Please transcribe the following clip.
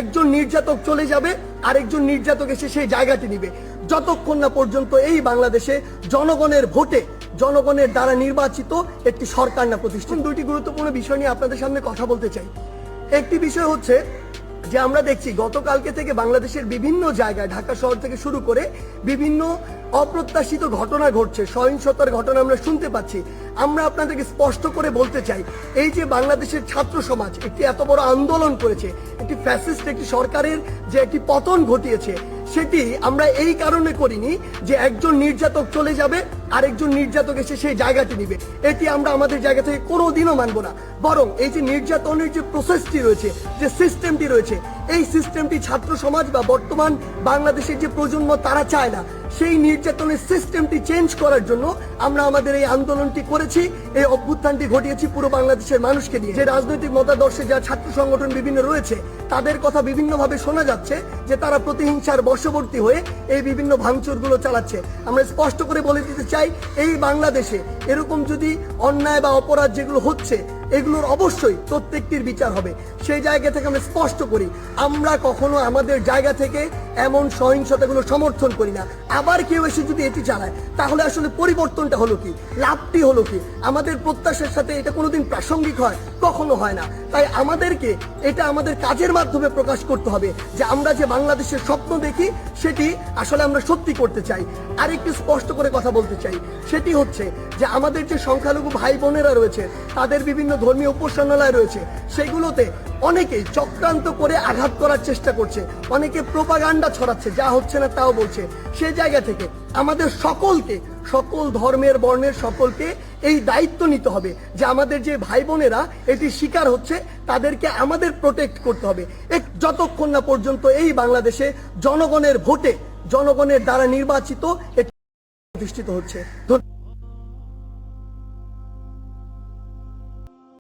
একজন নির্যাতক চলে যাবে আরেকজন নির্যাতক এসে সেই জায়গাটি নিবে, যতক্ষণ না পর্যন্ত এই বাংলাদেশে জনগণের ভোটে জনগণের দ্বারা নির্বাচিত একটি সরকার না প্রতিষ্ঠান। দুইটি গুরুত্বপূর্ণ বিষয় নিয়ে আপনাদের সামনে কথা বলতে চাই। একটি বিষয় হচ্ছে যে আমরা দেখছি গতকালকে থেকে বাংলাদেশের বিভিন্ন জায়গায়, ঢাকা শহর থেকে শুরু করে বিভিন্ন অপ্রত্যাশিত ঘটনা ঘটছে, সহিংসতার ঘটনা আমরা শুনতে পাচ্ছি। আমরা আপনাদেরকে স্পষ্ট করে বলতে চাই, এই যে বাংলাদেশের ছাত্র সমাজ একটি এত বড় আন্দোলন করেছে, একটি ফ্যাসিস্ট একটি সরকারের যে একটি পতন ঘটিয়েছে, সেটি আমরা এই কারণে করিনি যে একজন নির্যাতক চলে যাবে আরেকজন নির্যাতক এসে সেই জায়গাটি নিবে। এটি আমরা আমাদের জায়গা থেকে কোনোদিনও মানব না। বরং এই যে নির্যাতনের যে প্রসেসটি রয়েছে, যে সিস্টেমটি রয়েছে, এই সিস্টেমটি ছাত্র সমাজ বা বর্তমান বাংলাদেশের যে প্রজন্ম তারা চায় না। সেই নির্যাতনের সিস্টেমটি চেঞ্জ করার জন্য আমরা আমাদের এই আন্দোলনটি করেছি, এই অভ্যুত্থানটি ঘটিয়েছি পুরো বাংলাদেশের মানুষকে নিয়ে। যে রাজনৈতিক মতাদর্শে যা ছাত্র সংগঠন বিভিন্ন রয়েছে, তাদের কথা বিভিন্নভাবে শোনা যাচ্ছে যে তারা প্রতিহিংসার বশবর্তী হয়ে এই বিভিন্ন ভাঙচুরগুলো চালাচ্ছে। আমরা স্পষ্ট করে বলে দিতে চাই, এই বাংলাদেশে এরকম যদি অন্যায় বা অপরাধ যেগুলো হচ্ছে, এগুলোর অবশ্যই প্রত্যেকটির বিচার হবে। সেই জায়গা থেকে আমরা স্পষ্ট করি, আমরা কখনো আমাদের জায়গা থেকে এমন সহিংসতাগুলো সমর্থন করি না। আবার কেউ এসে যদি এটি চালায়, তাহলে আসলে পরিবর্তনটা হলো কি, লাভটি হলো কি? আমাদের প্রত্যাশার সাথে এটা কোনোদিন প্রাসঙ্গিক হয়? কখনো হয় না। তাই আমাদেরকে এটা আমাদের কাজের মাধ্যমে প্রকাশ করতে হবে যে আমরা যে বাংলাদেশের স্বপ্ন দেখি, সেটি আসলে আমরা সত্যি করতে চাই। আরেকটু স্পষ্ট করে কথা বলতে চাই, সেটি হচ্ছে যে আমাদের যে সংখ্যালঘু ভাই বোনেরা রয়েছে, তাদের বিভিন্ন ধর্মীয় উপাসনালয় রয়েছে, সেগুলোতে অনেকেই চক্রান্ত করে আঘাত করার চেষ্টা করছে, অনেকে প্রোপাগান্ডা ছড়াচ্ছে, যা হচ্ছে না তাও বলছে। সেই জায়গা থেকে আমাদের সকলকে, সকল ধর্মের বর্ণের সকলকে এই দায়িত্ব নিতে হবে যে আমাদের যে ভাই বোনেরা এটি শিকার হচ্ছে, তাদেরকে আমাদের প্রোটেক্ট করতে হবে যতক্ষণ না পর্যন্ত এই বাংলাদেশে জনগণের ভোটে জনগণের দ্বারা নির্বাচিত প্রতিষ্ঠিত হচ্ছে।